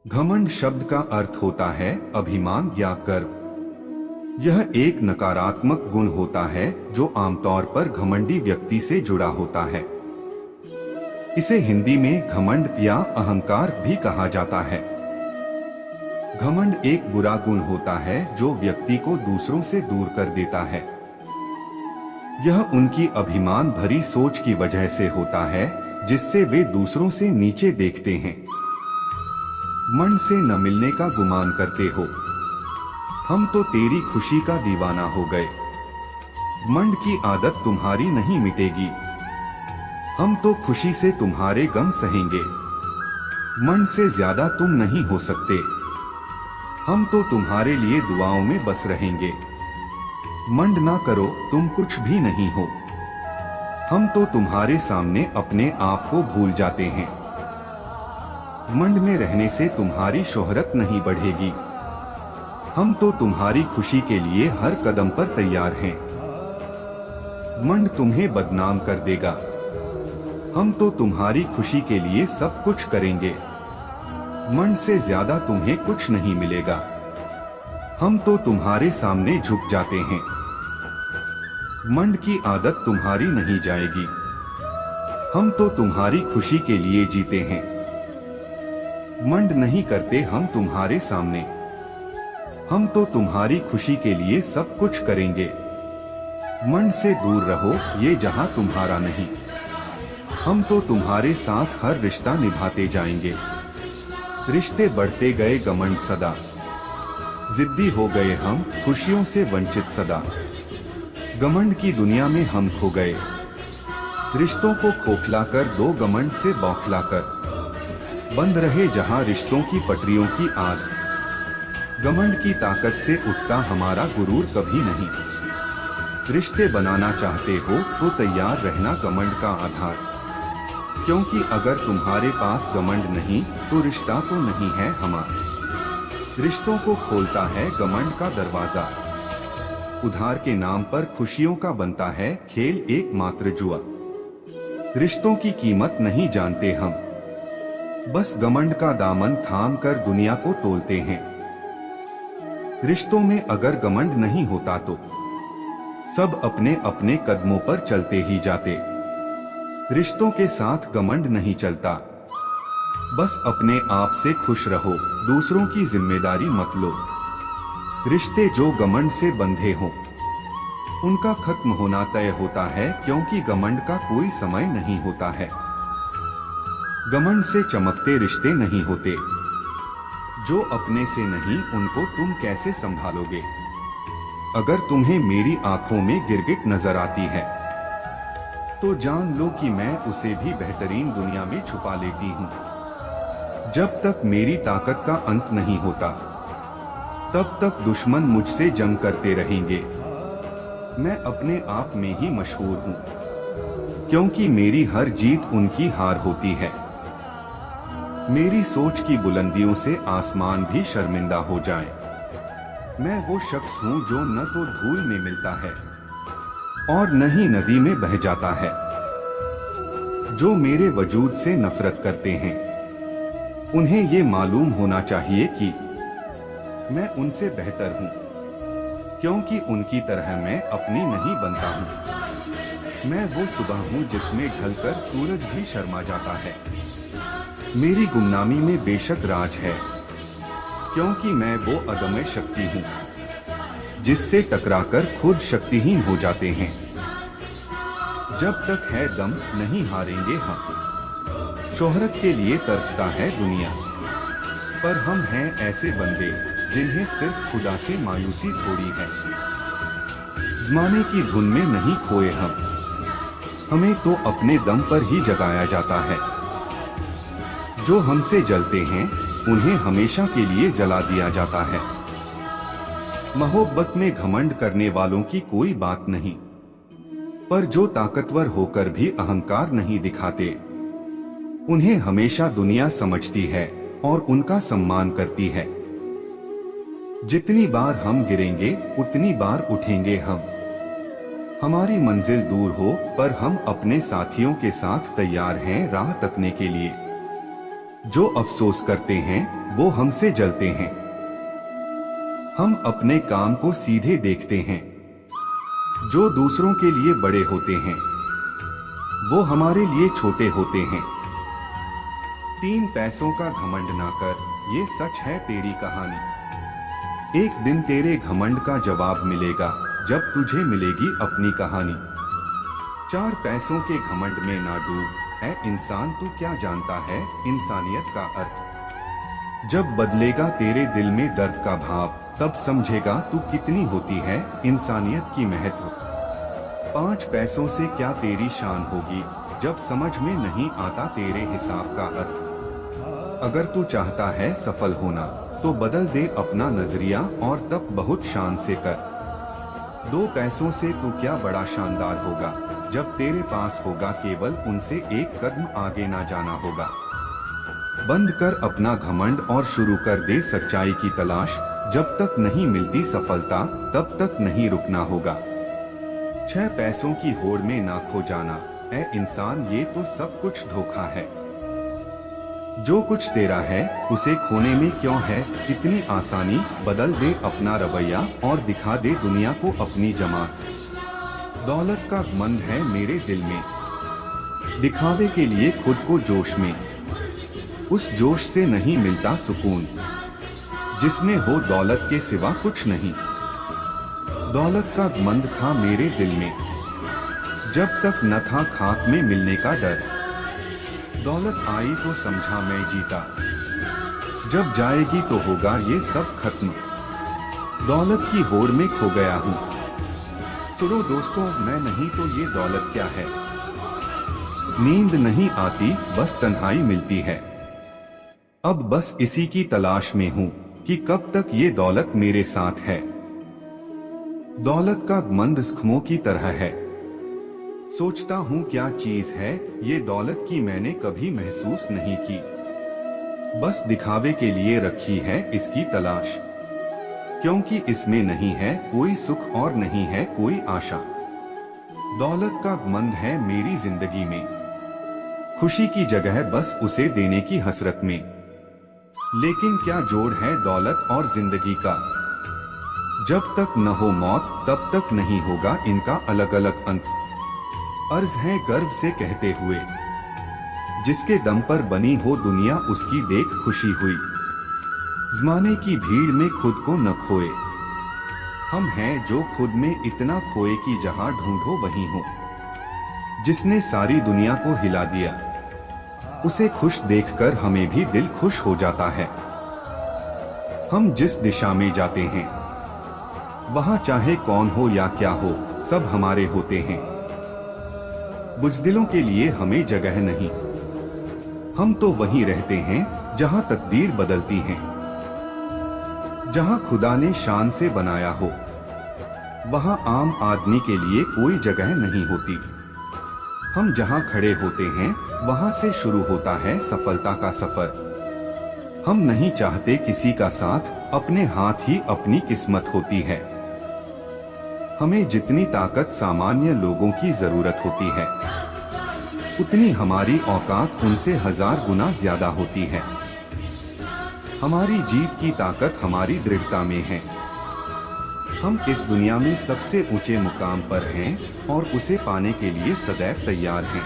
घमंड शब्द का अर्थ होता है अभिमान या गर्व। यह एक नकारात्मक गुण होता है जो आमतौर पर घमंडी व्यक्ति से जुड़ा होता है। इसे हिंदी में घमंड या अहंकार भी कहा जाता है। घमंड एक बुरा गुण होता है जो व्यक्ति को दूसरों से दूर कर देता है। यह उनकी अभिमान भरी सोच की वजह से होता है जिससे वे दूसरों से नीचे देखते हैं। मन से न मिलने का गुमान करते हो, हम तो तेरी खुशी का दीवाना हो गए। मंड की आदत तुम्हारी नहीं मिटेगी, हम तो खुशी से तुम्हारे गम सहेंगे। मन से ज्यादा तुम नहीं हो सकते, हम तो तुम्हारे लिए दुआओं में बस रहेंगे। मंड ना करो, तुम कुछ भी नहीं हो, हम तो तुम्हारे सामने अपने आप को भूल जाते हैं। मंड में रहने से तुम्हारी शोहरत नहीं बढ़ेगी, हम तो तुम्हारी खुशी के लिए हर कदम पर तैयार हैं। मंड तुम्हें बदनाम कर देगा, हम तो तुम्हारी खुशी के लिए सब कुछ करेंगे। मंड से ज्यादा तुम्हें कुछ नहीं मिलेगा, हम तो तुम्हारे सामने झुक जाते हैं। मंड की आदत तुम्हारी नहीं जाएगी, हम तो तुम्हारी खुशी के लिए जीते हैं। मंड नहीं करते हम तुम्हारे सामने, हम तो तुम्हारी खुशी के लिए सब कुछ करेंगे। मंड से दूर रहो, ये जहां तुम्हारा नहीं, हम तो तुम्हारे साथ हर रिश्ता निभाते जाएंगे। रिश्ते बढ़ते गए घमंड सदा, जिद्दी हो गए हम खुशियों से वंचित सदा। घमंड की दुनिया में हम खो गए, रिश्तों को खोखलाकर दो घमंड से बौखलाकर। बंद रहे जहां रिश्तों की पटरियों की आग, घमंड की ताकत से उठता हमारा गुरूर कभी नहीं। रिश्ते बनाना चाहते हो तो तैयार रहना घमंड का आधार, क्योंकि अगर तुम्हारे पास घमंड नहीं तो रिश्ता तो नहीं है हमारा। रिश्तों को खोलता है घमंड का दरवाजा, उधार के नाम पर खुशियों का बनता है खेल एकमात्र जुआ। रिश्तों की कीमत नहीं जानते हम, बस घमंड का दामन थाम कर दुनिया को तोलते हैं। रिश्तों में अगर घमंड नहीं होता तो सब अपने अपने कदमों पर चलते ही जाते। रिश्तों के साथ घमंड नहीं चलता, बस अपने आप से खुश रहो, दूसरों की जिम्मेदारी मत लो। रिश्ते जो घमंड से बंधे हों उनका खत्म होना तय होता है, क्योंकि घमंड का कोई समय नहीं होता है। घमंड से चमकते रिश्ते नहीं होते, जो अपने से नहीं उनको तुम कैसे संभालोगे। अगर तुम्हें मेरी आंखों में गिरगिट नजर आती है तो जान लो कि मैं उसे भी बेहतरीन दुनिया में छुपा लेती हूँ। जब तक मेरी ताकत का अंत नहीं होता तब तक दुश्मन मुझसे जंग करते रहेंगे। मैं अपने आप में ही मशहूर हूँ, क्योंकि मेरी हर जीत उनकी हार होती है। मेरी सोच की बुलंदियों से आसमान भी शर्मिंदा हो जाए। मैं वो शख्स हूँ जो न तो धूल में मिलता है और न ही नदी में बह जाता है। जो मेरे वजूद से नफरत करते हैं उन्हें ये मालूम होना चाहिए कि मैं उनसे बेहतर हूँ, क्योंकि उनकी तरह मैं अपनी नहीं बनता हूँ। मैं वो सुबह हूँ जिसमें ढलकर सूरज भी शर्मा जाता है। मेरी गुमनामी में बेशक राज है, क्योंकि मैं वो अदम्य शक्ति हूँ जिससे टकराकर खुद शक्तिहीन हो जाते हैं। जब तक है दम नहीं हारेंगे हम। शोहरत के लिए तरसता है दुनिया, पर हम हैं ऐसे बंदे जिन्हें सिर्फ खुदा से मायूसी थोड़ी है। ज़माने की धुन में नहीं खोए हम, हमें तो अपने दम पर ही जगाया जाता है। जो हमसे जलते हैं उन्हें हमेशा के लिए जला दिया जाता है। मोहब्बत में घमंड करने वालों की कोई बात नहीं, पर जो ताकतवर होकर भी अहंकार नहीं दिखाते उन्हें हमेशा दुनिया समझती है और उनका सम्मान करती है। जितनी बार हम गिरेंगे उतनी बार उठेंगे हम। हमारी मंजिल दूर हो पर हम अपने साथियों के साथ तैयार हैं राह तकने के लिए। जो अफसोस करते हैं वो हमसे जलते हैं। हम अपने काम को सीधे देखते हैं। जो दूसरों के लिए बड़े होते हैं वो हमारे लिए छोटे होते हैं। 3 पैसों का घमंड ना कर, ये सच है तेरी कहानी। एक दिन तेरे घमंड का जवाब मिलेगा जब तुझे मिलेगी अपनी कहानी। 4 पैसों के घमंड में ना डूब, है इंसान तू क्या जानता है इंसानियत का अर्थ। जब बदलेगा तेरे दिल में दर्द का भाव, तब समझेगा तू कितनी होती है इंसानियत की महत्व। 5 पैसों से क्या तेरी शान होगी जब समझ में नहीं आता तेरे हिसाब का अर्थ। अगर तू चाहता है सफल होना तो बदल दे अपना नजरिया और तब बहुत शान से कर। 2 पैसों से तू क्या बड़ा शानदार होगा जब तेरे पास होगा केवल उनसे एक कदम आगे ना जाना होगा। बंद कर अपना घमंड और शुरू कर दे सच्चाई की तलाश। जब तक नहीं मिलती सफलता तब तक नहीं रुकना होगा। 6 पैसों की होड़ में ना खो जाना, ऐ इंसान ये तो सब कुछ धोखा है। जो कुछ तेरा है उसे खोने में क्यों है इतनी आसानी। बदल दे अपना रवैया और दिखा दे दुनिया को अपनी जमात। दौलत का घमंड है मेरे दिल में, दिखावे के लिए खुद को जोश में। उस जोश से नहीं मिलता सुकून जिसमें हो दौलत के सिवा कुछ नहीं। दौलत का घमंड था मेरे दिल में जब तक न था खाक में मिलने का डर। दौलत आई तो समझा मैं जीता, जब जाएगी तो होगा ये सब खत्म। दौलत की होड़ में खो गया हूँ। सुनो दोस्तों, मैं नहीं तो ये दौलत क्या है। नींद नहीं आती बस तन्हाई मिलती है। अब बस इसी की तलाश में हूँ कि कब तक ये दौलत मेरे साथ है। दौलत का घमंड जख्मों की तरह है। सोचता हूँ क्या चीज है ये दौलत की मैंने कभी महसूस नहीं की। बस दिखावे के लिए रखी है इसकी तलाश, क्योंकि इसमें नहीं है कोई सुख और नहीं है कोई आशा। दौलत का घमंड है मेरी जिंदगी में, खुशी की जगह बस उसे देने की हसरत में। लेकिन क्या जोड़ है दौलत और जिंदगी का। जब तक न हो मौत तब तक नहीं होगा इनका अलग अलग अंत। अर्ज है गर्व से कहते हुए, जिसके दम पर बनी हो दुनिया उसकी देख खुशी हुई। ज़माने की भीड़ में खुद को न खोए, हम हैं जो खुद में इतना खोए कि जहां ढूंढो वहीं हो। जिसने सारी दुनिया को हिला दिया उसे खुश देखकर हमें भी दिल खुश हो जाता है। हम जिस दिशा में जाते हैं वहां चाहे कौन हो या क्या हो सब हमारे होते हैं। बुज़दिलों के लिए हमें जगह नहीं, हम तो वहीं रहते हैं जहां तकदीर बदलती है। जहां खुदा ने शान से बनाया हो वहां आम आदमी के लिए कोई जगह नहीं होती। हम जहां खड़े होते हैं वहां से शुरू होता है सफलता का सफर। हम नहीं चाहते किसी का साथ, अपने हाथ ही अपनी किस्मत होती है। हमें जितनी ताकत सामान्य लोगों की जरूरत होती है उतनी हमारी औकात उनसे 1000 गुना ज्यादा होती है। हमारी जीत की ताकत हमारी दृढ़ता में है। हम इस दुनिया में सबसे ऊंचे मुकाम पर हैं और उसे पाने के लिए सदैव तैयार हैं।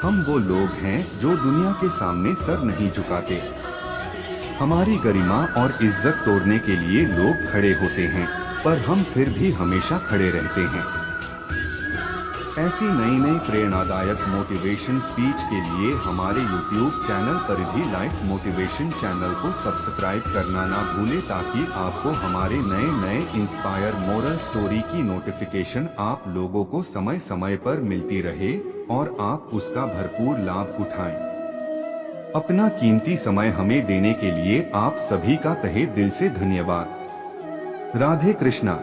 हम वो लोग हैं जो दुनिया के सामने सर नहीं झुकाते। हमारी गरिमा और इज्जत तोड़ने के लिए लोग खड़े होते हैं, पर हम फिर भी हमेशा खड़े रहते हैं। ऐसी नई नई प्रेरणादायक मोटिवेशन स्पीच के लिए हमारे YouTube चैनल परिधि लाइफ मोटिवेशन चैनल को सब्सक्राइब करना ना भूलें, ताकि आपको हमारे नए नए इंस्पायर मोरल स्टोरी की नोटिफिकेशन आप लोगों को समय समय पर मिलती रहे और आप उसका भरपूर लाभ उठाएं। अपना कीमती समय हमें देने के लिए आप सभी का तहे दिल से धन्यवाद। राधे कृष्णा।